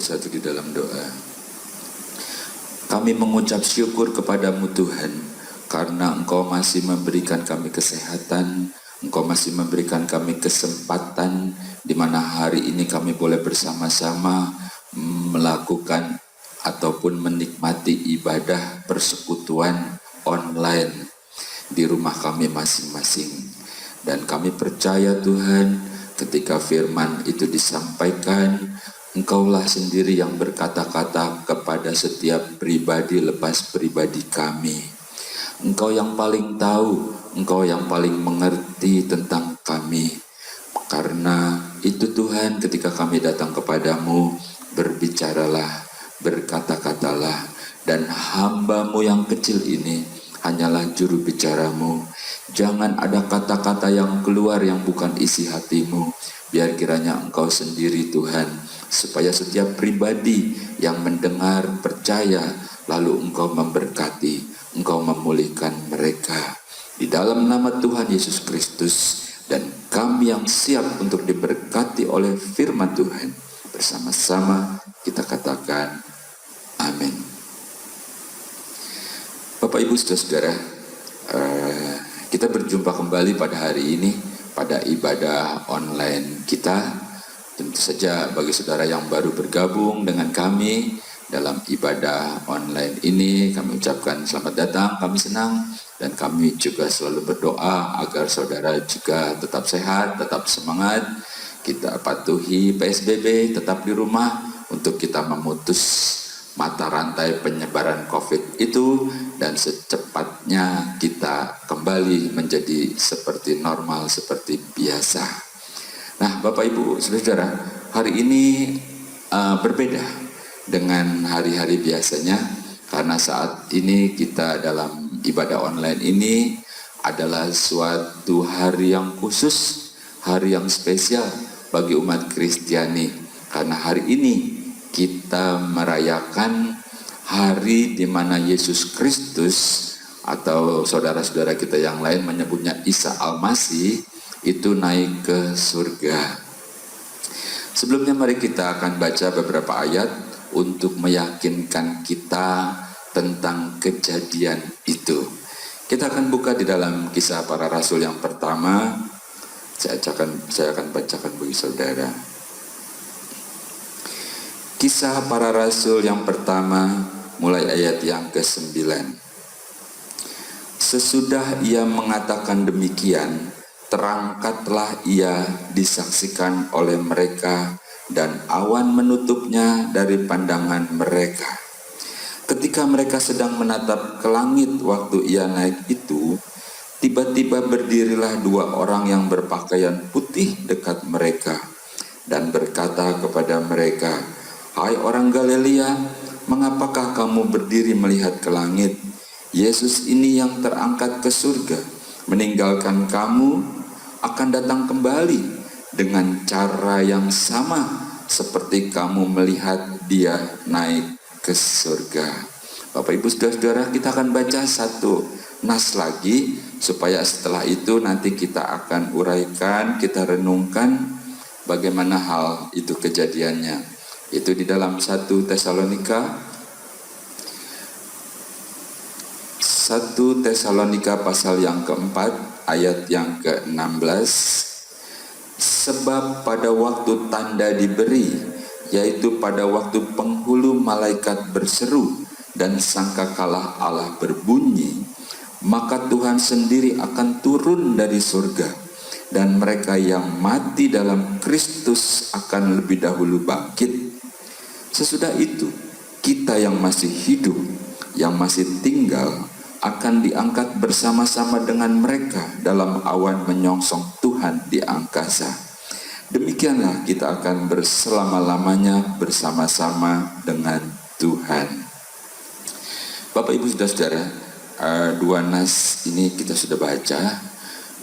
bersatu di dalam doa. Kami mengucap syukur kepadamu Tuhan, karena Engkau masih memberikan kami kesehatan, Engkau masih memberikan kami kesempatan di mana hari ini kami boleh bersama-sama melakukan ataupun menikmati ibadah persekutuan online di rumah kami masing-masing. Dan kami percaya Tuhan, ketika firman itu disampaikan, Engkaulah sendiri yang berkata-kata kepada setiap pribadi lepas pribadi kami. Engkau yang paling tahu, Engkau yang paling mengerti tentang kami. Karena itu Tuhan, ketika kami datang kepadamu, berbicaralah, berkata-katalah, dan hamba-Mu yang kecil ini hanyalah juru bicaramu. Jangan ada kata-kata yang keluar yang bukan isi hatimu. Biar kiranya Engkau sendiri Tuhan, supaya setiap pribadi yang mendengar percaya, lalu Engkau memberkati, Engkau memulihkan mereka. Di dalam nama Tuhan Yesus Kristus, dan kami yang siap untuk diberkati oleh firman Tuhan, bersama-sama kita katakan amin. Bapak Ibu Saudara-saudara, kita berjumpa kembali pada hari ini pada ibadah online kita. Tentu saja bagi saudara yang baru bergabung dengan kami dalam ibadah online ini, kami ucapkan selamat datang, kami senang, dan kami juga selalu berdoa agar saudara juga tetap sehat, tetap semangat. Kita patuhi PSBB, tetap di rumah untuk kita memutus mata rantai penyebaran COVID itu, dan secepatnya kita kembali menjadi seperti normal, seperti biasa. Nah, Bapak Ibu Saudara, hari ini berbeda dengan hari-hari biasanya, karena saat ini kita dalam ibadah online ini adalah suatu hari yang khusus, hari yang spesial bagi umat Kristiani, karena hari ini kita merayakan hari di mana Yesus Kristus, atau saudara-saudara kita yang lain menyebutnya Isa Al-Masih, itu naik ke surga. Sebelumnya mari kita akan baca beberapa ayat untuk meyakinkan kita tentang kejadian itu. Kita akan buka di dalam Kisah Para Rasul yang pertama. Saya akan bacakan bagi saudara. Kisah Para Rasul yang pertama, mulai ayat yang ke-9. Sesudah ia mengatakan demikian, terangkatlah ia disaksikan oleh mereka, dan awan menutupnya dari pandangan mereka. Ketika mereka sedang menatap ke langit waktu ia naik itu, tiba-tiba berdirilah dua orang yang berpakaian putih dekat mereka, dan berkata kepada mereka, "Hai orang Galilea, mengapakah kamu berdiri melihat ke langit? Yesus ini yang terangkat ke surga, meninggalkan kamu, akan datang kembali dengan cara yang sama seperti kamu melihat dia naik ke surga." Bapak Ibu Saudara-saudara, kita akan baca satu nas lagi, supaya setelah itu nanti kita akan uraikan, kita renungkan bagaimana hal itu kejadiannya. Itu di dalam 1 Tesalonika pasal yang keempat ayat yang ke-16. Sebab pada waktu tanda diberi, yaitu pada waktu penghulu malaikat berseru dan sangkakala Allah berbunyi, maka Tuhan sendiri akan turun dari surga, dan mereka yang mati dalam Kristus akan lebih dahulu bangkit. Sesudah itu, kita yang masih hidup, yang masih tinggal, akan diangkat bersama-sama dengan mereka dalam awan menyongsong Tuhan di angkasa. Demikianlah kita akan berselama-lamanya bersama-sama dengan Tuhan. Bapak Ibu Saudara-saudara, dua nas ini kita sudah baca.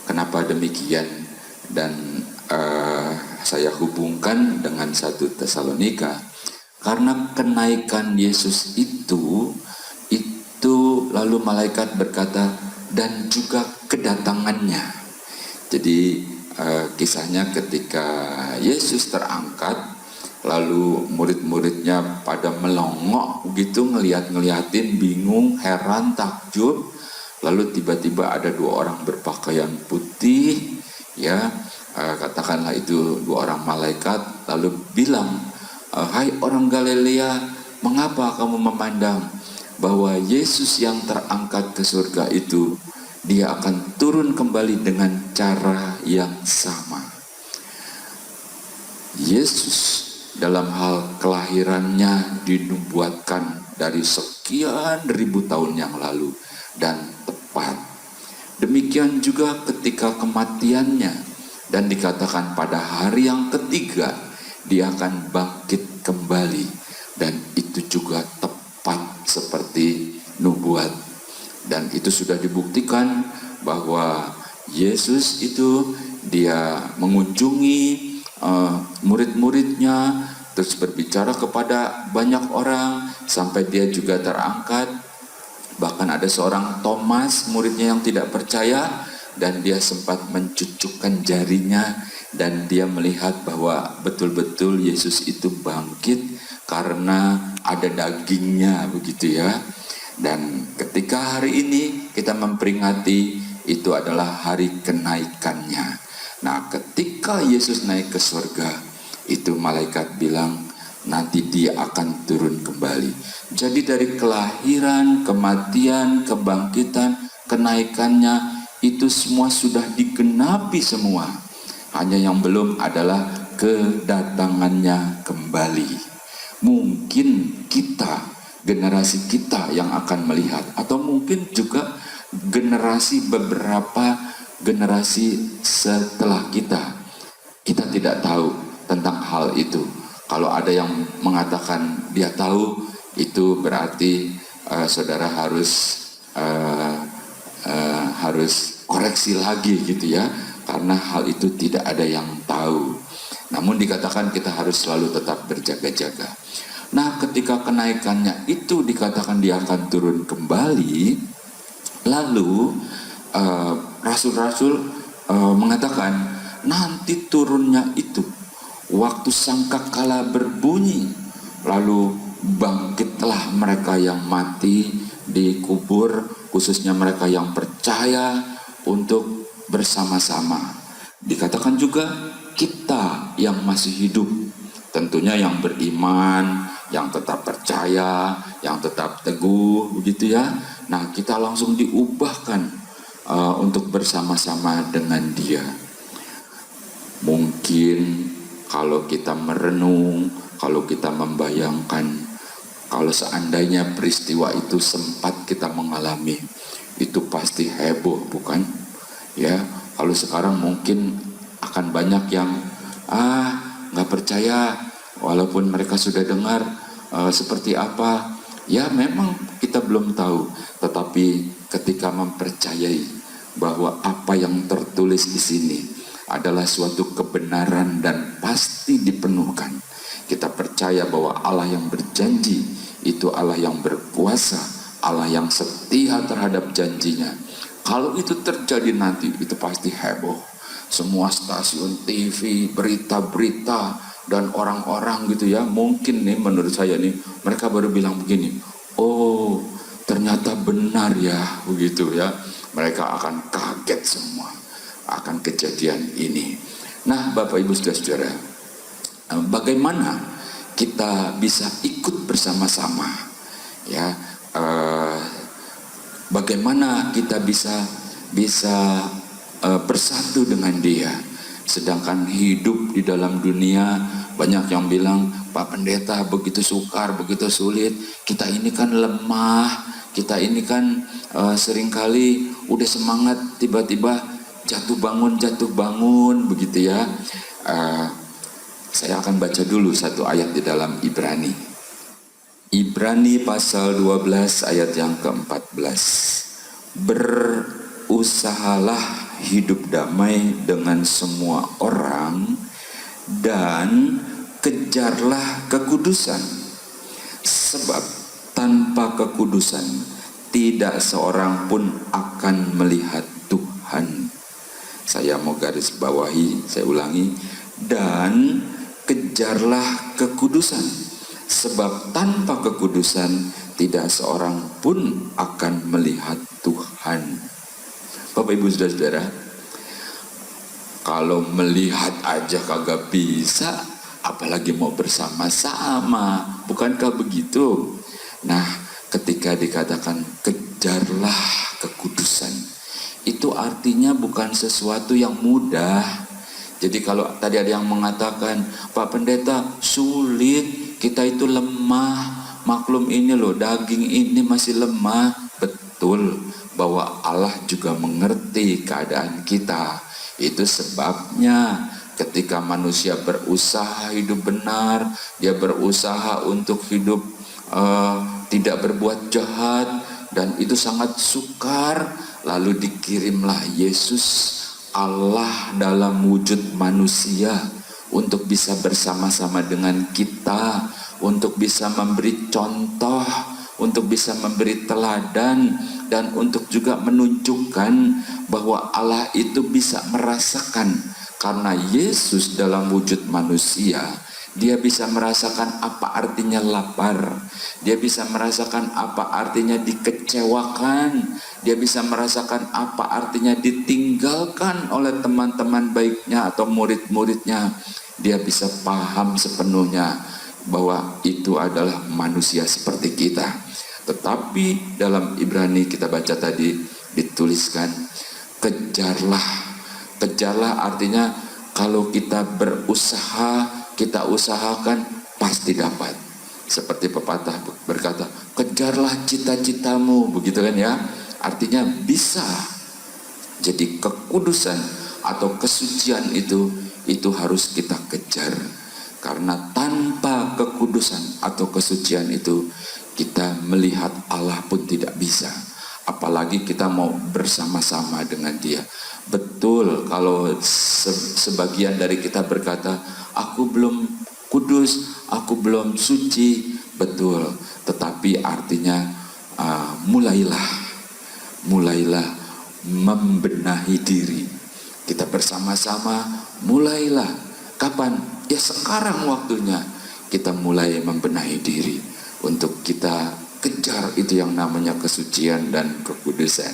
Kenapa demikian? Dan saya hubungkan dengan 1 Tesalonika. Karena kenaikan Yesus itu lalu malaikat berkata, dan juga kedatangannya. Jadi kisahnya ketika Yesus terangkat, lalu murid-muridnya pada melongok gitu, ngeliatin, bingung, heran, takjub. Lalu tiba-tiba ada dua orang berpakaian putih, ya, katakanlah itu dua orang malaikat, lalu bilang, "Hai orang Galilea, mengapa kamu memandang bahwa Yesus yang terangkat ke surga itu, dia akan turun kembali dengan cara yang sama." Yesus dalam hal kelahirannya dinubuatkan dari sekian ribu tahun yang lalu dan tepat. Demikian juga ketika kematiannya, dan dikatakan pada hari yang ketiga dia akan bangkit kembali, dan itu juga tepat seperti nubuat. Dan itu itu sudah dibuktikan bahwa Yesus itu dia mengunjungi murid-muridnya, terus berbicara kepada banyak orang sampai dia juga terangkat. Bahkan ada seorang Thomas, muridnya yang tidak percaya, dan dia sempat mencucukkan jarinya dan dia melihat bahwa betul-betul Yesus itu bangkit karena ada dagingnya, begitu ya. Dan ketika hari ini kita memperingati, itu adalah hari kenaikannya. Nah, ketika Yesus naik ke surga, itu malaikat bilang nanti dia akan turun kembali. Jadi dari kelahiran, kematian, kebangkitan, kenaikannya, itu semua sudah digenapi semua. Hanya yang belum adalah kedatangannya kembali. Mungkin kita, generasi kita yang akan melihat, atau mungkin juga beberapa generasi setelah kita. Kita tidak tahu tentang hal itu. Kalau ada yang mengatakan dia tahu, itu berarti saudara harus koreksi lagi gitu ya, karena hal itu tidak ada yang tahu. Namun dikatakan kita harus selalu tetap berjaga-jaga. Nah, ketika kenaikannya itu dikatakan dia akan turun kembali, lalu rasul-rasul mengatakan nanti turunnya itu waktu sangkakala berbunyi, lalu bangkitlah mereka yang mati dikubur, khususnya mereka yang percaya, untuk bersama-sama. Dikatakan juga kita yang masih hidup, tentunya yang beriman, yang tetap percaya, yang tetap teguh, begitu ya. Nah, kita langsung diubahkan untuk bersama-sama dengan dia. Mungkin kalau kita merenung, kalau kita membayangkan, kalau seandainya peristiwa itu sempat kita mengalami, itu pasti heboh, bukan? Ya, kalau sekarang mungkin akan banyak yang nggak percaya, walaupun mereka sudah dengar seperti apa. Ya, memang kita belum tahu, tetapi ketika mempercayai bahwa apa yang tertulis di sini adalah suatu kebenaran dan pasti dipenuhkan, kita percaya bahwa Allah yang berjanji itu Allah yang berkuasa, Allah yang setia terhadap janjinya. Kalau itu terjadi nanti, itu pasti heboh. Semua stasiun TV, berita-berita, dan orang-orang gitu ya, mungkin nih menurut saya nih, mereka baru bilang begini, oh ternyata benar ya, begitu ya. Mereka akan kaget semua akan kejadian ini. Nah, Bapak Ibu Saudara, bagaimana kita bisa ikut bersama-sama ya, bagaimana kita bisa bersatu dengan dia. Sedangkan hidup di dalam dunia, banyak yang bilang, Pak Pendeta begitu sukar, begitu sulit, kita ini kan lemah, kita ini kan seringkali udah semangat, tiba-tiba jatuh bangun, begitu ya. Saya akan baca dulu satu ayat di dalam Ibrani. Ibrani pasal 12 ayat yang ke-14. Berusahalah hidup damai dengan semua orang dan kejarlah kekudusan, sebab tanpa kekudusan tidak seorang pun akan melihat Tuhan. Saya mau garis bawahi, saya ulangi, dan kejarlah kekudusan, sebab tanpa kekudusan tidak seorang pun akan melihat Tuhan. Bapak Ibu Saudara, kalau melihat aja kagak bisa, apalagi mau bersama-sama, bukankah begitu? Nah, ketika dikatakan kejarlah kekudusan, itu artinya bukan sesuatu yang mudah. Jadi kalau tadi ada yang mengatakan, Pak Pendeta sulit, kita itu lemah, maklum ini loh, daging ini masih lemah. Betul, bahwa Allah juga mengerti keadaan kita. Itu sebabnya ketika manusia berusaha hidup benar, dia berusaha untuk hidup tidak berbuat jahat, dan itu sangat sukar. Lalu dikirimlah Yesus, Allah dalam wujud manusia, untuk bisa bersama-sama dengan kita, untuk bisa memberi contoh, untuk bisa memberi teladan, dan untuk juga menunjukkan bahwa Allah itu bisa merasakan. Karena Yesus dalam wujud manusia, dia bisa merasakan apa artinya lapar, dia bisa merasakan apa artinya dikecewakan, dia bisa merasakan apa artinya ditinggalkan oleh teman-teman baiknya atau murid-muridnya. Dia bisa paham sepenuhnya bahwa itu adalah manusia seperti kita. Tetapi dalam Ibrani kita baca tadi dituliskan, kejarlah. Kejarlah artinya kalau kita berusaha, kita usahakan, pasti dapat. Seperti pepatah berkata, kejarlah cita-citamu, begitu kan ya. Artinya bisa. Jadi kekudusan atau kesucian itu harus kita kejar. Karena tanpa kekudusan atau kesucian itu, kita melihat Allah pun tidak bisa. Apalagi kita mau bersama-sama dengan Dia. Betul kalau sebagian dari kita berkata, aku belum kudus, aku belum suci. Betul, tetapi artinya mulailah membenahi diri. Kita bersama-sama mulailah. Kapan? Ya sekarang waktunya kita mulai membenahi diri untuk kita kejar itu yang namanya kesucian dan kekudusan.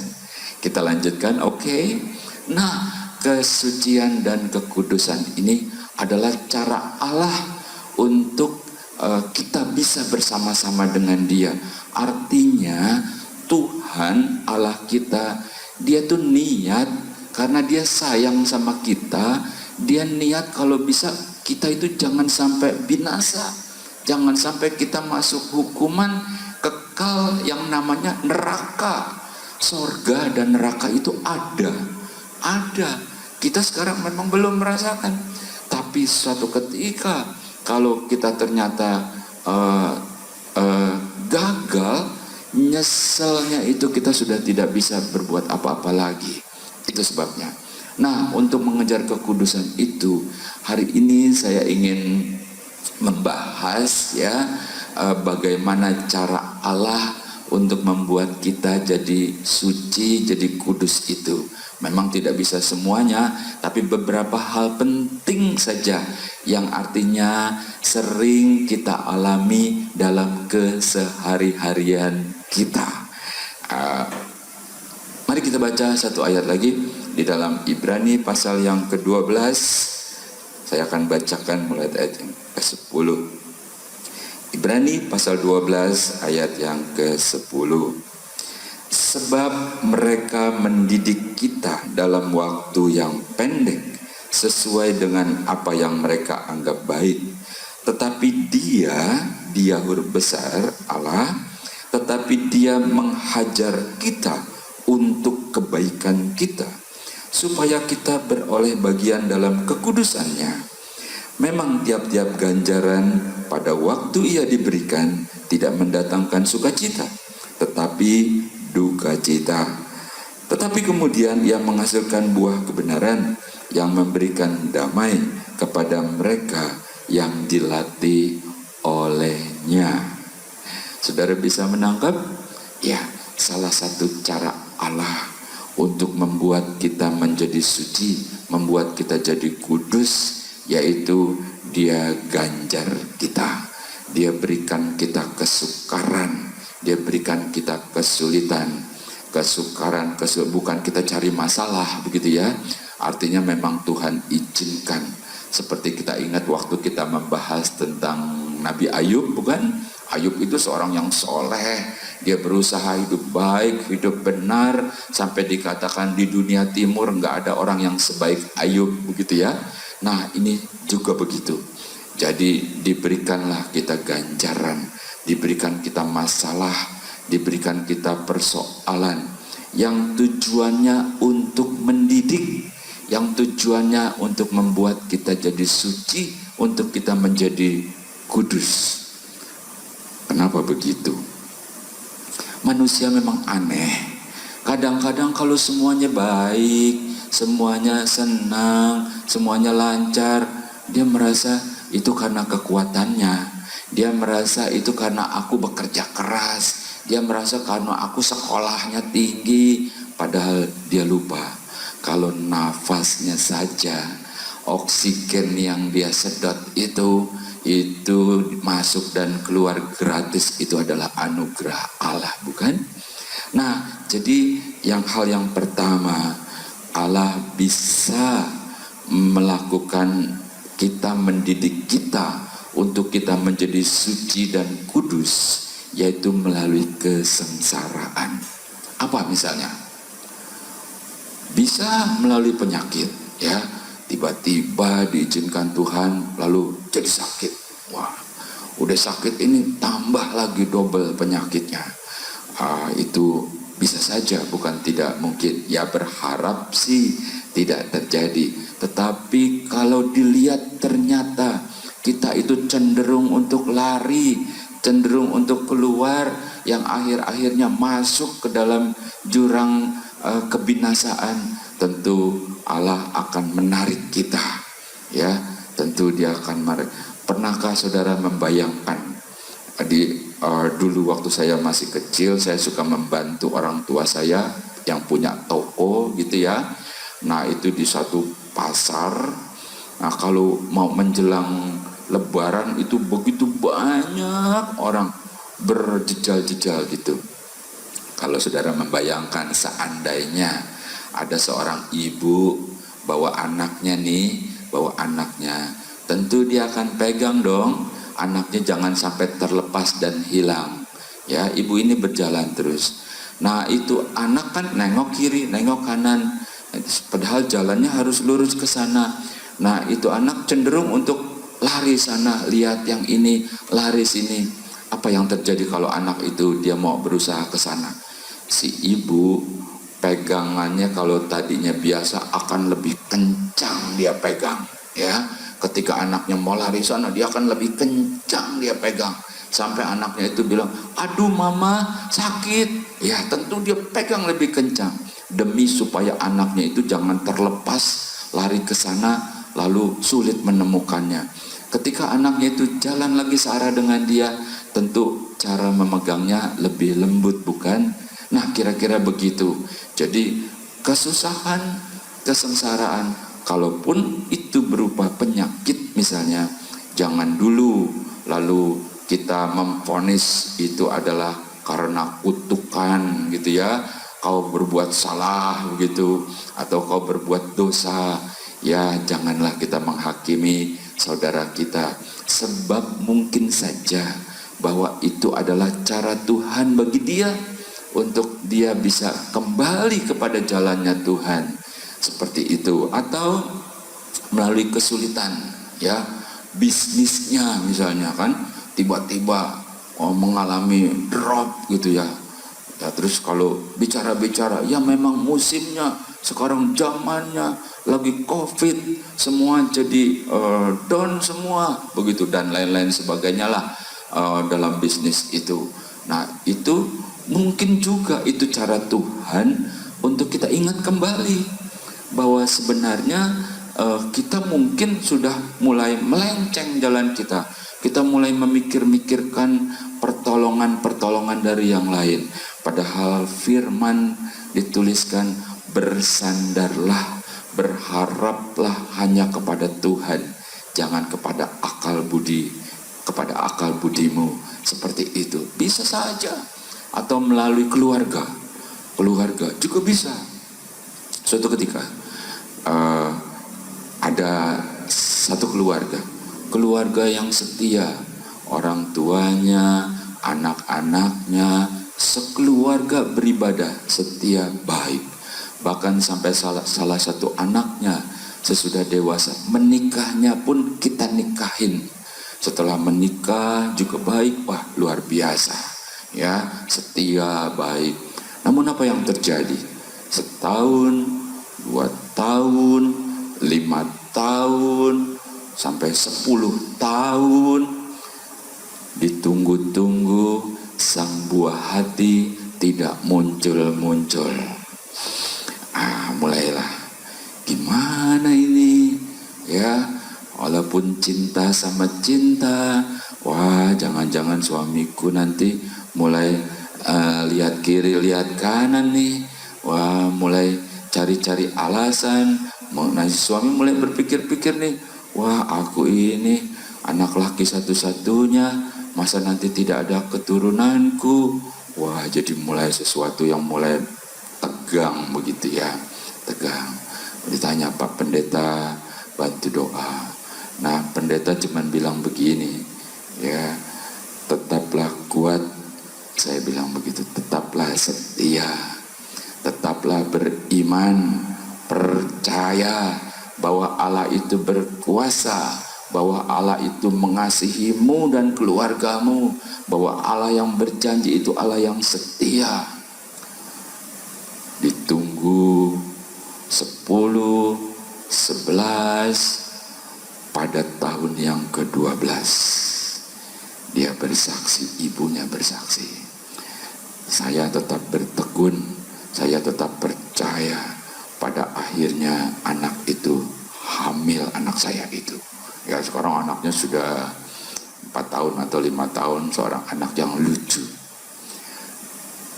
Kita lanjutkan, oke. Nah, kesucian dan kekudusan ini adalah cara Allah untuk kita bisa bersama-sama dengan Dia. Artinya Tuhan Allah kita, Dia tuh niat karena Dia sayang sama kita. Dia niat kalau bisa kita itu jangan sampai binasa, jangan sampai kita masuk hukuman kekal yang namanya neraka. Sorga dan neraka itu ada. Kita sekarang memang belum merasakan, tapi suatu ketika kalau kita ternyata gagal, nyeselnya itu kita sudah tidak bisa berbuat apa-apa lagi. Itu sebabnya. Nah, untuk mengejar kekudusan itu, hari ini saya ingin membahas ya bagaimana cara Allah untuk membuat kita jadi suci, jadi kudus itu. Memang tidak bisa semuanya, tapi beberapa hal penting saja yang artinya sering kita alami dalam kesehari-harian kita. Mari kita baca satu ayat lagi di dalam Ibrani pasal yang ke-12. Saya akan bacakan mulai ayat yang ke-10. Ibrani pasal 12 ayat yang ke-10. Sebab mereka mendidik kita dalam waktu yang pendek sesuai dengan apa yang mereka anggap baik. Tetapi dia huruf besar Allah, tetapi Dia menghajar kita untuk kebaikan kita, supaya kita beroleh bagian dalam kekudusannya. Memang tiap-tiap ganjaran pada waktu ia diberikan tidak mendatangkan sukacita, tetapi duka cita. Tetapi kemudian ia menghasilkan buah kebenaran yang memberikan damai kepada mereka yang dilatih olehnya. Saudara bisa menangkap? Ya, salah satu cara Allah untuk membuat kita menjadi suci, membuat kita jadi kudus, yaitu Dia ganjar kita. Dia berikan kita kesukaran, Dia berikan kita kesulitan. Kesukaran, bukan kita cari masalah, begitu ya. Artinya memang Tuhan izinkan. Seperti kita ingat waktu kita membahas tentang Nabi Ayub, bukan? Ayub itu seorang yang soleh. Dia berusaha hidup baik, hidup benar, sampai dikatakan di dunia timur nggak ada orang yang sebaik Ayub, begitu ya. Nah, ini juga begitu. Jadi diberikanlah kita ganjaran, diberikan kita masalah, diberikan kita persoalan yang tujuannya untuk mendidik, yang tujuannya untuk membuat kita jadi suci, untuk kita menjadi kudus. Kenapa begitu? manusia memang aneh. Kadang-kadang kalau semuanya baik, semuanya senang, semuanya lancar, dia merasa itu karena kekuatannya. Dia merasa itu karena aku bekerja keras. Dia merasa karena aku sekolahnya tinggi. Padahal dia lupa kalau nafasnya saja, oksigen yang dia sedot itu masuk dan keluar gratis, itu adalah anugerah Allah, bukan? Nah, jadi hal yang pertama, Allah bisa melakukan kita, mendidik kita untuk kita menjadi suci dan kudus, yaitu melalui kesengsaraan. Apa misalnya? Bisa melalui penyakit, ya. Tiba-tiba diizinkan Tuhan lalu jadi sakit. Wah, udah sakit ini tambah lagi double penyakitnya. Itu bisa saja, bukan tidak mungkin. Ya, berharap sih tidak terjadi. Tetapi kalau dilihat ternyata kita itu cenderung untuk lari, cenderung untuk keluar, yang akhir-akhirnya masuk ke dalam jurang kebinasaan, tentu Allah akan menarik kita. Ya, tentu dia akan menarik. Pernahkah saudara membayangkan dulu waktu saya masih kecil, saya suka membantu orang tua saya yang punya toko gitu ya. Nah, itu di satu pasar. Nah, kalau mau menjelang Lebaran itu begitu banyak orang berjejal-jejal gitu. Kalau saudara membayangkan seandainya ada seorang ibu bawa anaknya, tentu dia akan pegang dong anaknya, jangan sampai terlepas dan hilang. Ya, ibu ini berjalan terus. Nah, itu anak kan nengok kiri, nengok kanan, padahal jalannya harus lurus ke sana. Nah, itu anak cenderung untuk lari sana, lihat yang ini, lari sini. Apa yang terjadi kalau anak itu dia mau berusaha ke sana? Si ibu pegangannya kalau tadinya biasa akan lebih kencang dia pegang, ya. Ketika anaknya mau lari sana, dia akan lebih kencang dia pegang. Sampai anaknya itu bilang, aduh mama sakit. Ya, tentu dia pegang lebih kencang. Demi supaya anaknya itu jangan terlepas, lari ke sana, lalu sulit menemukannya. Ketika anaknya itu jalan lagi searah dengan dia, tentu cara memegangnya lebih lembut, bukan? Nah, kira-kira begitu. Jadi, kesusahan, kesengsaraan, kalaupun itu berupa penyakit misalnya, jangan dulu lalu kita memvonis itu adalah karena kutukan gitu ya, kau berbuat salah begitu, atau kau berbuat dosa. Ya, janganlah kita menghakimi saudara kita, sebab mungkin saja bahwa itu adalah cara Tuhan bagi dia untuk dia bisa kembali kepada jalannya Tuhan. Seperti itu. Atau melalui kesulitan, ya, bisnisnya misalnya kan tiba-tiba mengalami drop gitu ya. Ya, terus kalau bicara-bicara, ya memang musimnya sekarang, zamannya lagi COVID, semua jadi down semua begitu, dan lain-lain sebagainya lah dalam bisnis itu. Nah, itu mungkin juga itu cara Tuhan untuk kita ingat kembali bahwa sebenarnya kita mungkin sudah mulai melenceng jalan kita. Kita mulai memikir-mikirkan pertolongan-pertolongan dari yang lain. Padahal firman dituliskan, bersandarlah, berharaplah hanya kepada Tuhan, jangan kepada akal budimu. Seperti itu. Bisa saja. Atau melalui keluarga juga bisa. Suatu ketika ada satu keluarga yang setia, orang tuanya, anak-anaknya, sekeluarga beribadah, setia, baik. Bahkan sampai salah satu anaknya sesudah dewasa, menikahnya pun kita nikahin. Setelah menikah juga baik, wah luar biasa, ya, setia, baik. Namun apa yang terjadi? Setahun, 2 tahun, 5 tahun, sampai 10 tahun, ditunggu-tunggu, sang buah hati tidak muncul-muncul. Mulailah, gimana ini ya, walaupun cinta sama cinta, wah jangan-jangan suamiku nanti mulai lihat kiri lihat kanan nih, wah mulai cari-cari alasan. Nah, suami mulai berpikir-pikir nih, wah aku ini anak laki satu-satunya, masa nanti tidak ada keturunanku. Wah, jadi mulai sesuatu yang mulai tegang begitu ya, tegang. Ditanya Pak Pendeta, bantu doa. Nah, pendeta cuman bilang begini, ya, tetaplah kuat. Saya bilang begitu, tetaplah setia, tetaplah beriman, percaya bahwa Allah itu berkuasa, bahwa Allah itu mengasihimu dan keluargamu, bahwa Allah yang berjanji itu Allah yang setia. Ditunggu 10, 11, pada tahun yang ke-12 dia bersaksi, ibunya bersaksi, saya tetap bertekun, saya tetap percaya. Pada akhirnya anak itu hamil, anak saya itu. Ya sekarang anaknya sudah 4 tahun atau 5 tahun, seorang anak yang lucu.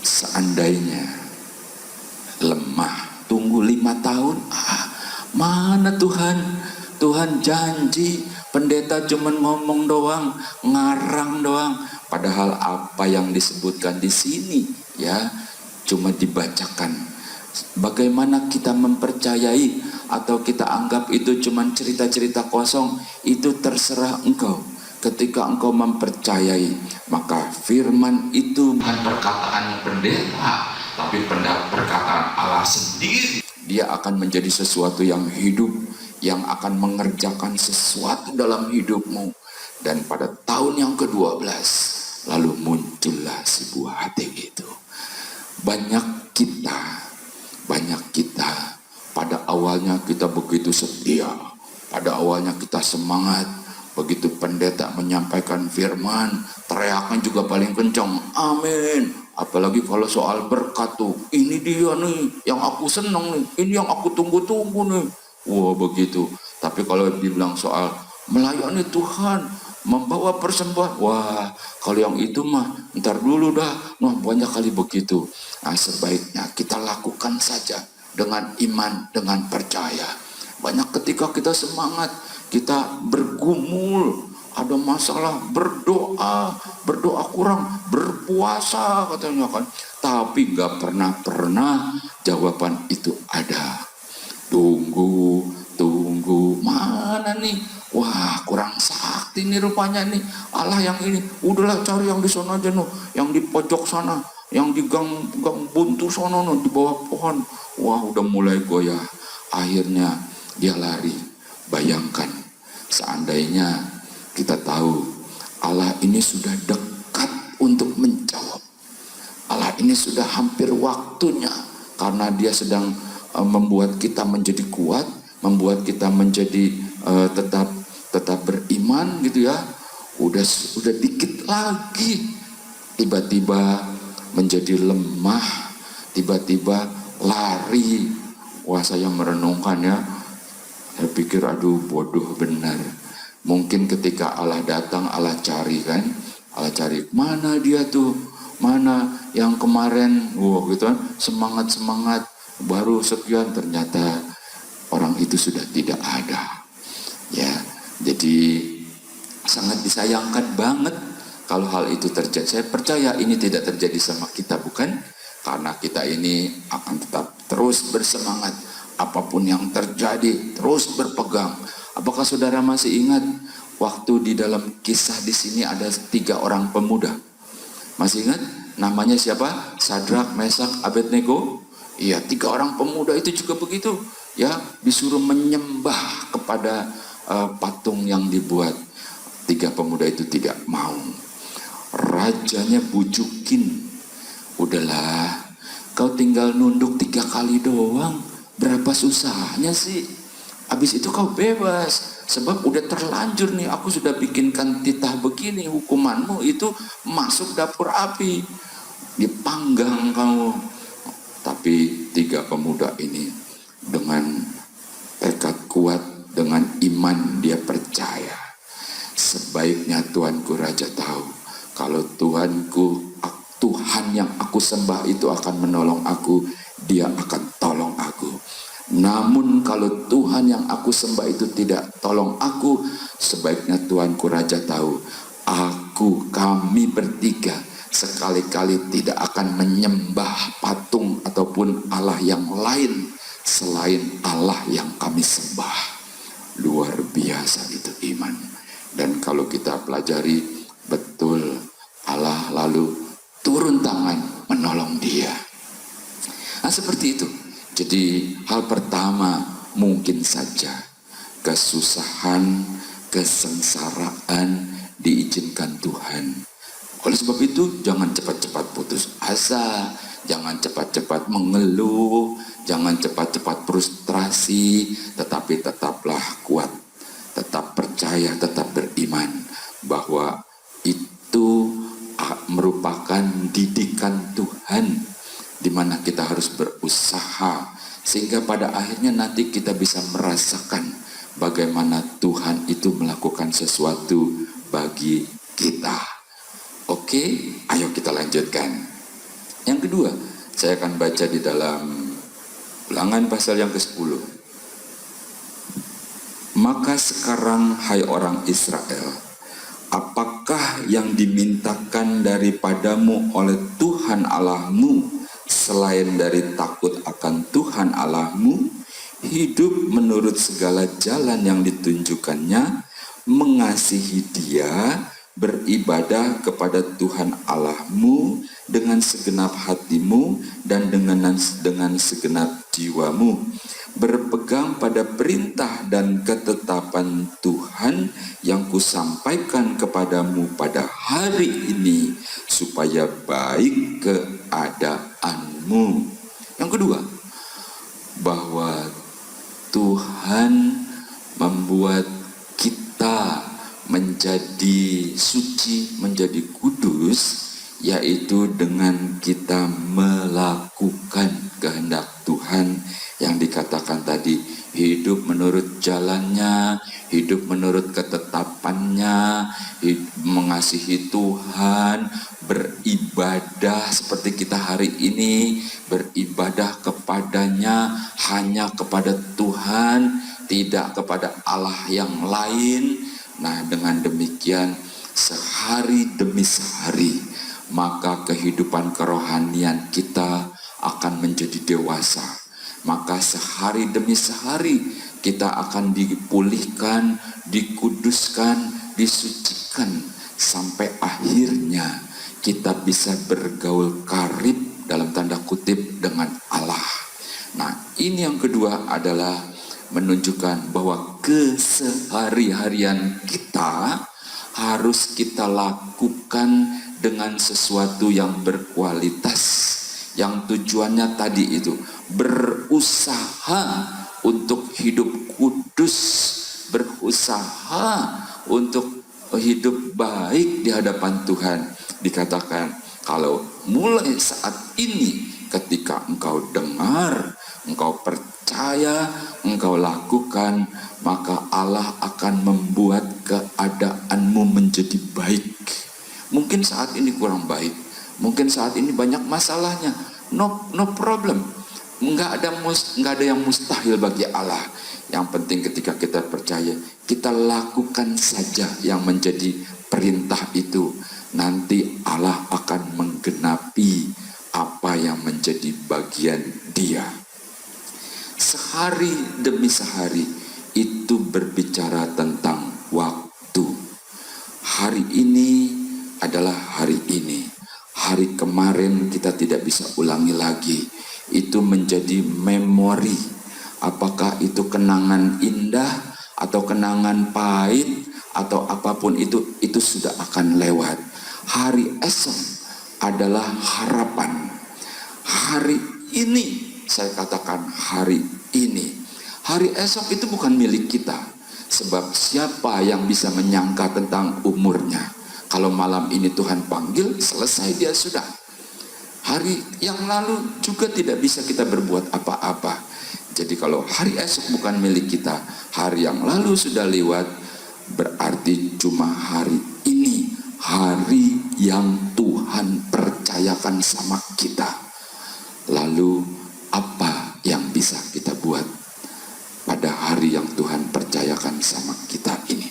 Seandainya lemah, tunggu 5 tahun, mana Tuhan? Tuhan janji, pendeta cuman ngomong doang, ngarang doang. Padahal apa yang disebutkan di sini ya cuma dibacakan. Bagaimana kita mempercayai atau kita anggap itu cuma cerita-cerita kosong, itu terserah engkau. Ketika engkau mempercayai, maka firman itu bukan perkataan pendeta, tapi perkataan Allah sendiri. Dia akan menjadi sesuatu yang hidup, yang akan mengerjakan sesuatu dalam hidupmu. Dan pada tahun yang ke-12, lalu muncullah si buah hati itu. Banyak kita pada awalnya kita begitu setia, pada awalnya kita semangat. Begitu pendeta menyampaikan firman, teriaknya juga paling kencang, amin. Apalagi kalau soal berkat tuh, ini dia nih yang aku seneng nih, ini yang aku tunggu-tunggu nih. Wah begitu. Tapi kalau dibilang soal melayani Tuhan, membawa persembahan, wah kalau yang itu mah ntar dulu dah. Nah banyak kali begitu. Nah sebaiknya kita lakukan saja dengan iman, dengan percaya. Banyak ketika kita semangat, kita bergumul, ada masalah, berdoa kurang, berpuasa katanya kan. Tapi gak pernah jawaban itu ada. Tunggu, mana nih? Wah kurang sakti nih rupanya nih. Allah yang ini, udahlah cari yang di sana aja no, yang di pojok sana, yang di gang buntu sana no, di bawah pohon. Wah udah mulai goyah. Akhirnya dia lari. Bayangkan seandainya kita tahu Allah ini sudah dekat untuk menjawab. Allah ini sudah hampir waktunya, karena dia sedang membuat kita menjadi kuat, membuat kita menjadi tetap beriman gitu ya. Udah dikit lagi tiba-tiba menjadi lemah, tiba-tiba lari. Wah saya merenungkan ya, saya pikir aduh bodoh benar. Mungkin ketika Allah datang, Allah cari kan, Allah cari mana dia tuh, mana yang kemarin, wah gitu kan, semangat baru sekian, ternyata orang itu sudah tidak ada. Ya, jadi sangat disayangkan banget kalau hal itu terjadi. Saya percaya ini tidak terjadi sama kita, bukan? Karena kita ini akan tetap terus bersemangat. Apapun yang terjadi, terus berpegang. Apakah saudara masih ingat waktu di dalam kisah di sini ada 3 orang pemuda? Masih ingat? Namanya siapa? Sadrak, Mesak, Abednego. Iya, 3 orang pemuda itu juga begitu. Ya, disuruh menyembah kepada patung yang dibuat. 3 pemuda itu tidak mau. Rajanya bujukin. Udahlah, kau tinggal nunduk 3 kali doang. Berapa susahnya sih? Habis itu kau bebas. Sebab udah terlanjur nih, aku sudah bikinkan titah begini, hukumanmu itu masuk dapur api. dipanggang kamu. Tapi 3 pemuda ini dengan tekad kuat, dengan iman dia percaya. Sebaiknya Tuanku Raja tahu kalau Tuhan yang aku sembah itu akan menolong aku, dia akan tolong aku. Namun kalau Tuhan yang aku sembah itu tidak tolong aku, sebaiknya Tuanku Raja tahu, kami bertiga sekali-kali tidak akan menyembah patung ataupun Allah yang lain selain Allah yang kami sembah. Luar biasa itu iman. Dan kalau kita pelajari betul, Allah lalu turun tangan menolong dia. Nah, seperti itu. Jadi hal pertama, mungkin saja kesusahan, kesengsaraan diizinkan Tuhan. Oleh sebab itu jangan cepat-cepat putus asa, jangan cepat-cepat mengeluh, jangan cepat-cepat frustrasi, tetapi tetaplah kuat, tetap percaya, tetap beriman bahwa itu merupakan didikan Tuhan, di mana kita harus berusaha sehingga pada akhirnya nanti kita bisa merasakan bagaimana Tuhan itu melakukan sesuatu bagi kita. Oke, ayo kita lanjutkan. Yang kedua, saya akan baca di dalam Ulangan pasal yang ke-10. Maka sekarang, hai orang Israel, apakah yang dimintakan daripadamu oleh Tuhan Allahmu selain dari takut akan Tuhan Allahmu, hidup menurut segala jalan yang ditunjukkannya, mengasihi Dia, beribadah kepada Tuhan Allahmu dengan segenap hatimu dan dengan segenap jiwamu, berpegang pada perintah dan ketetapan Tuhan yang kusampaikan kepadamu pada hari ini, supaya baik keadaanmu. Yang kedua, bahwa Tuhan membuat kita menjadi suci, menjadi kudus, yaitu dengan kita melakukan kehendak Tuhan yang dikatakan tadi, hidup menurut jalannya, hidup menurut ketetapannya, mengasihi Tuhan, beribadah seperti kita hari ini, beribadah kepadanya, hanya kepada Tuhan, tidak kepada Allah yang lain. Nah, dengan demikian sehari demi sehari, maka kehidupan kerohanian kita akan menjadi dewasa. Maka sehari demi sehari kita akan dipulihkan, dikuduskan, disucikan, sampai akhirnya kita bisa bergaul karib dalam tanda kutip dengan Allah. Nah, ini yang kedua adalah menunjukkan bahwa kesehari-harian kita harus kita lakukan dengan sesuatu yang berkualitas, yang tujuannya tadi itu berusaha untuk hidup kudus, berusaha untuk hidup baik di hadapan Tuhan. Dikatakan kalau mulai saat ini, ketika engkau dengar, engkau percaya, engkau lakukan, maka Allah akan membuat keadaanmu menjadi baik. Mungkin saat ini kurang baik, mungkin saat ini banyak masalahnya, no problem. Enggak ada yang mustahil bagi Allah. Yang penting ketika kita percaya, kita lakukan saja yang menjadi perintah itu. Nanti Allah akan menggenapi apa yang menjadi bagian Dia. Sehari demi sehari itu berbicara tentang waktu. Hari ini adalah hari ini. Hari kemarin kita tidak bisa ulangi lagi. Itu menjadi memori. Apakah itu kenangan indah atau kenangan pahit atau apapun itu sudah akan lewat. Hari esok adalah harapan. Hari ini, saya katakan hari ini. Hari esok itu bukan milik kita. Sebab siapa yang bisa menyangka tentang umurnya? Kalau malam ini Tuhan panggil, selesai dia sudah. Hari yang lalu juga tidak bisa kita berbuat apa-apa. Jadi kalau hari esok bukan milik kita, hari yang lalu sudah lewat, berarti cuma hari ini, hari yang Tuhan percayakan sama kita. Lalu apa yang bisa kita buat pada hari yang Tuhan percayakan sama kita ini?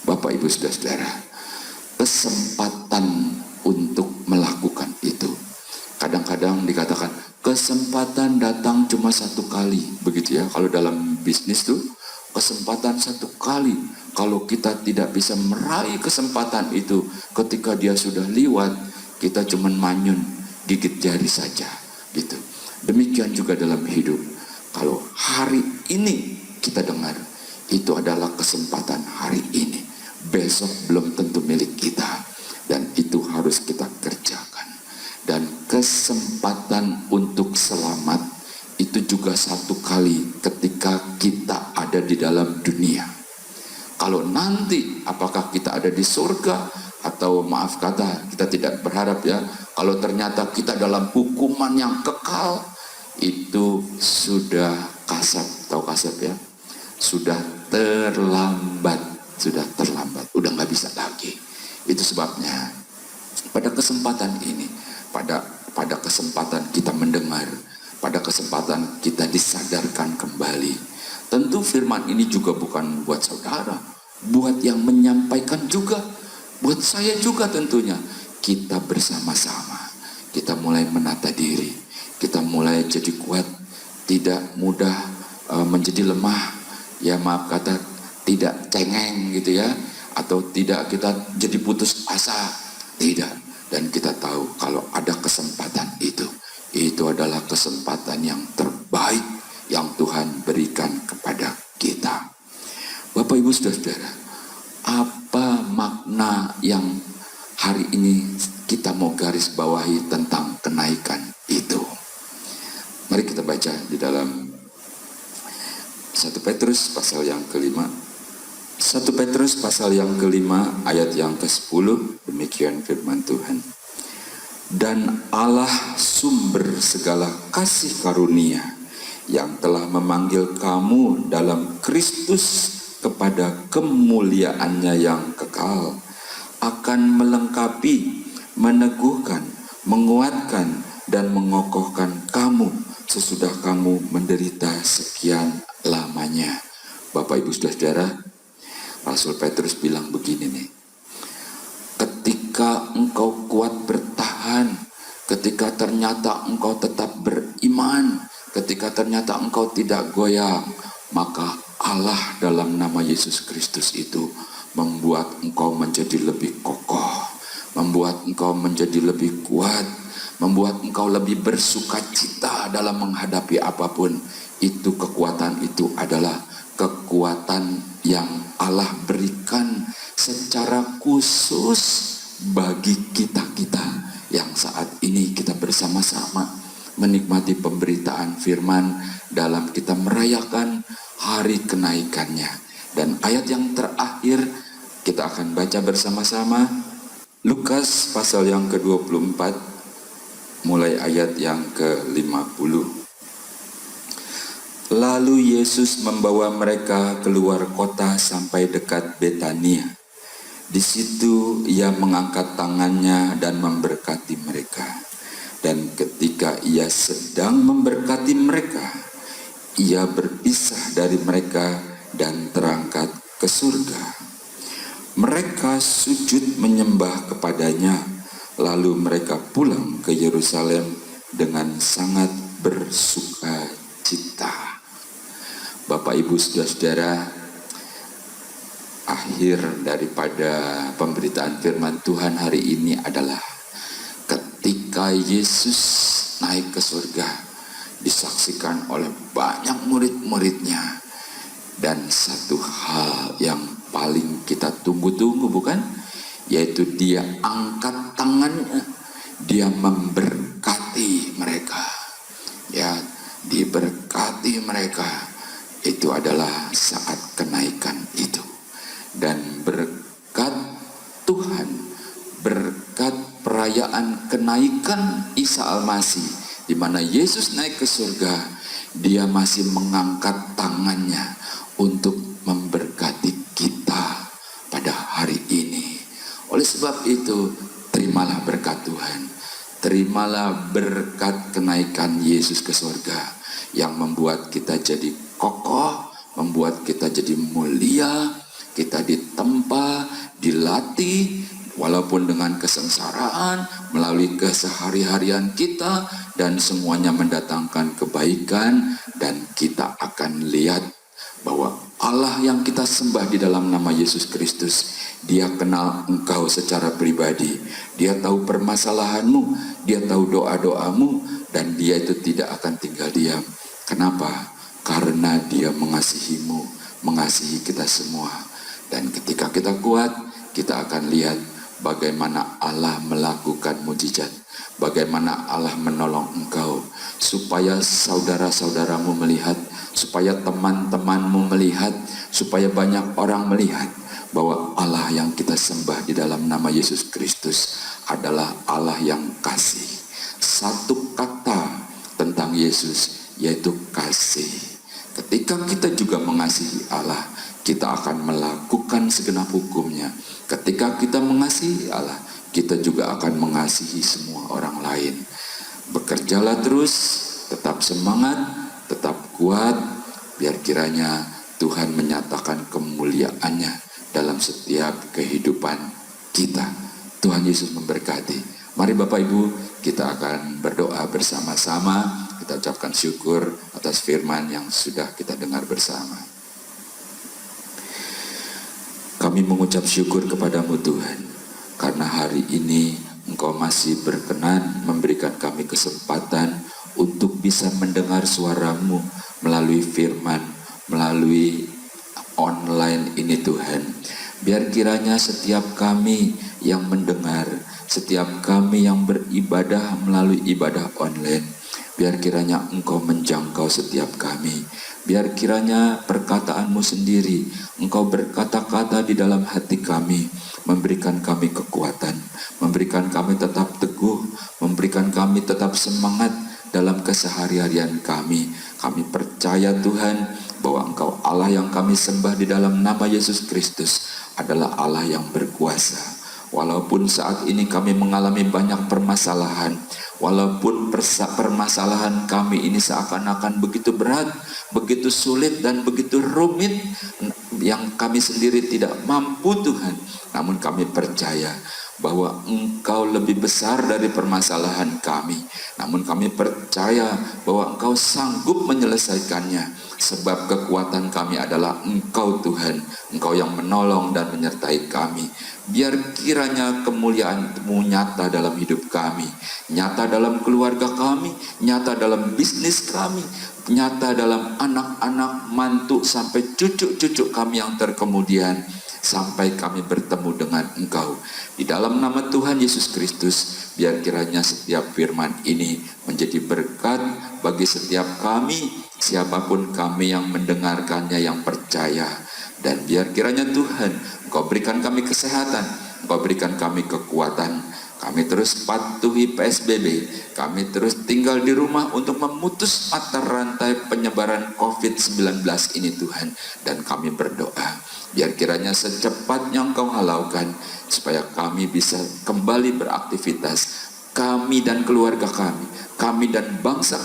Bapak, Ibu, Saudara-saudara, kesempatan untuk melakukan itu. Kadang-kadang dikatakan kesempatan datang cuma satu kali, begitu ya. Kalau dalam bisnis tuh kesempatan satu kali. Kalau kita tidak bisa meraih kesempatan itu ketika dia sudah lewat, kita cuma manyun, gigit jari saja, gitu. Demikian juga dalam hidup. Kalau hari ini kita dengar, itu adalah kesempatan hari ini. Besok belum tentu milik kita, dan itu harus kita kerjakan. Dan kesempatan untuk selamat itu juga satu kali ketika kita ada di dalam dunia. Kalau nanti apakah kita ada di surga, atau maaf kata kita tidak berharap ya, kalau ternyata kita dalam hukuman yang kekal, itu sudah kasap, tahu kasap ya, sudah terlambat, udah nggak bisa lagi. Itu sebabnya pada kesempatan ini, pada kesempatan kita mendengar, pada kesempatan kita disadarkan kembali, tentu firman ini juga bukan buat saudara, buat yang menyampaikan juga, buat saya juga tentunya. Kita bersama-sama, kita mulai menata diri, kita mulai jadi kuat, tidak mudah menjadi lemah, ya maaf kata, tidak cengeng gitu ya, atau tidak kita jadi putus asa, tidak. Dan kita tahu kalau ada kesempatan itu adalah kesempatan yang terbaik yang Tuhan berikan kepada kita. Bapak, Ibu, Saudara-saudara, apa makna yang hari ini kita mau garis bawahi tentang kenaikan itu? Mari kita baca di dalam 1 Petrus pasal yang kelima. 1 Petrus pasal yang kelima ayat yang ke-10, demikian firman Tuhan. Dan Allah sumber segala kasih karunia yang telah memanggil kamu dalam Kristus kepada kemuliaannya yang kekal, akan melengkapi, meneguhkan, menguatkan, dan mengokohkan kamu sesudah kamu menderita sekian lamanya. Bapak, Ibu, Saudara-saudara, Rasul Petrus bilang begini nih, ketika engkau kuat bertahan, ketika ternyata engkau tetap beriman, ketika ternyata engkau tidak goyang, maka Allah dalam nama Yesus Kristus itu membuat engkau menjadi lebih kokoh, membuat engkau menjadi lebih kuat, membuat engkau lebih bersukacita dalam menghadapi apapun. Itu kekuatan itu adalah kekuatan yang Allah berikan secara khusus bagi kita-kita yang saat ini kita bersama-sama menikmati pemberitaan firman dalam kita merayakan hari kenaikannya. Dan ayat yang terakhir kita akan baca bersama-sama, Lukas pasal yang ke-24 mulai ayat yang ke-50. Lalu Yesus membawa mereka keluar kota sampai dekat Betania. Di situ ia mengangkat tangannya dan memberkati mereka. Dan ketika ia sedang memberkati mereka, ia berpisah dari mereka dan terangkat ke surga. Mereka sujud menyembah kepadanya, lalu mereka pulang ke Yerusalem dengan sangat bersuka cita. Bapak, Ibu, Saudara-saudara, akhir daripada pemberitaan firman Tuhan hari ini adalah ketika Yesus naik ke surga, disaksikan oleh banyak murid-muridnya. Dan satu hal yang paling kita tunggu-tunggu, bukan? Yaitu dia angkat tangannya, dia memberkati mereka. Ya, diberkati mereka. Itu adalah saat kenaikan itu. Dan berkat Tuhan, berkat perayaan kenaikan Isa Al-Masih, di mana Yesus naik ke surga, dia masih mengangkat tangannya untuk memberkati kita pada hari ini. Oleh sebab itu, terimalah berkat Tuhan. Terimalah berkat kenaikan Yesus ke surga yang membuat kita jadi kokoh, membuat kita jadi mulia, kita ditempa, dilatih, walaupun dengan kesengsaraan, melalui kesehari-harian kita, dan semuanya mendatangkan kebaikan, dan kita akan lihat bahwa Allah yang kita sembah di dalam nama Yesus Kristus, dia kenal engkau secara pribadi, dia tahu permasalahanmu, dia tahu doa-doamu, dan dia itu tidak akan tinggal diam. Kenapa? Karena dia mengasihimu, mengasihi kita semua. Dan ketika kita kuat, kita akan lihat bagaimana Allah melakukan mujizat, bagaimana Allah menolong engkau, supaya saudara-saudaramu melihat, supaya teman-temanmu melihat, supaya banyak orang melihat bahwa Allah yang kita sembah di dalam nama Yesus Kristus adalah Allah yang kasih. Satu kata tentang Yesus, yaitu kasih. Ketika kita juga mengasihi Allah, kita akan melakukan segenap hukumnya. Ketika kita mengasihi Allah, kita juga akan mengasihi semua orang lain. Bekerjalah terus, tetap semangat, tetap kuat, biar kiranya Tuhan menyatakan kemuliaannya dalam setiap kehidupan kita. Tuhan Yesus memberkati. Mari Bapak Ibu, kita akan berdoa bersama-sama. Kita ucapkan syukur atas firman yang sudah kita dengar bersama. Kami mengucap syukur kepadamu Tuhan, karena hari ini Engkau masih berkenan memberikan kami kesempatan untuk bisa mendengar suaramu melalui firman, melalui online ini Tuhan. Biar kiranya setiap kami yang mendengar, setiap kami yang beribadah melalui ibadah online, biar kiranya Engkau menjangkau setiap kami. Biar kiranya perkataanmu sendiri, Engkau berkata-kata di dalam hati kami, memberikan kami kekuatan, memberikan kami tetap teguh, memberikan kami tetap semangat dalam keseharian kami. Kami percaya Tuhan bahwa Engkau Allah yang kami sembah di dalam nama Yesus Kristus adalah Allah yang berkuasa. Walaupun saat ini kami mengalami banyak permasalahan, walaupun permasalahan kami ini seakan-akan begitu berat, begitu sulit dan begitu rumit, yang kami sendiri tidak mampu Tuhan, namun kami percaya bahwa Engkau lebih besar dari permasalahan kami. Namun kami percaya bahwa Engkau sanggup menyelesaikannya, sebab kekuatan kami adalah Engkau Tuhan, Engkau yang menolong dan menyertai kami. Biar kiranya kemuliaan-Mu nyata dalam hidup kami, nyata dalam keluarga kami, nyata dalam bisnis kami, nyata dalam anak-anak, mantu, sampai cucu-cucu kami yang terkemudian, sampai kami bertemu dengan Engkau. Di dalam nama Tuhan Yesus Kristus, biar kiranya setiap firman ini menjadi berkat bagi setiap kami, siapapun kami yang mendengarkannya, yang percaya. Dan biar kiranya Tuhan, Engkau berikan kami kesehatan, Engkau berikan kami kekuatan. Kami terus patuhi PSBB, kami terus tinggal di rumah untuk memutus mata rantai penyebaran COVID-19 ini Tuhan. Dan kami berdoa, biar kiranya secepatnya Engkau halaukan, supaya kami bisa kembali beraktivitas. Kami dan keluarga kami dan bangsa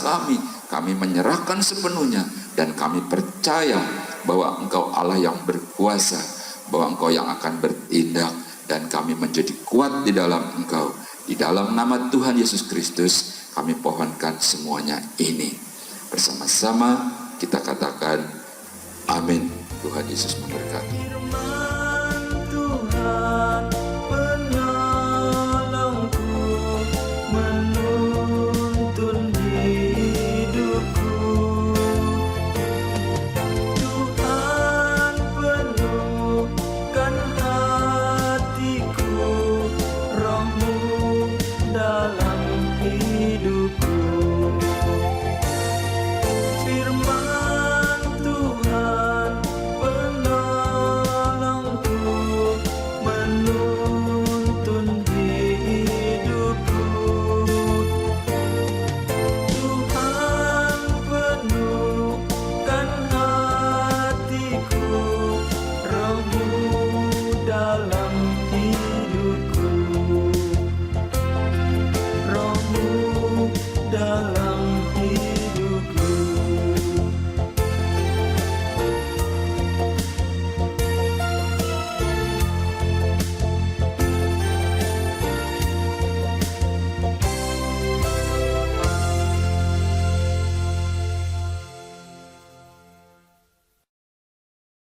kami menyerahkan sepenuhnya. Dan kami percaya bahwa Engkau Allah yang berkuasa, bahwa Engkau yang akan bertindak, dan kami menjadi kuat di dalam Engkau. Di dalam nama Tuhan Yesus Kristus, kami pohonkan semuanya ini. Bersama-sama kita katakan, amin. Tuhan Yesus memberkati.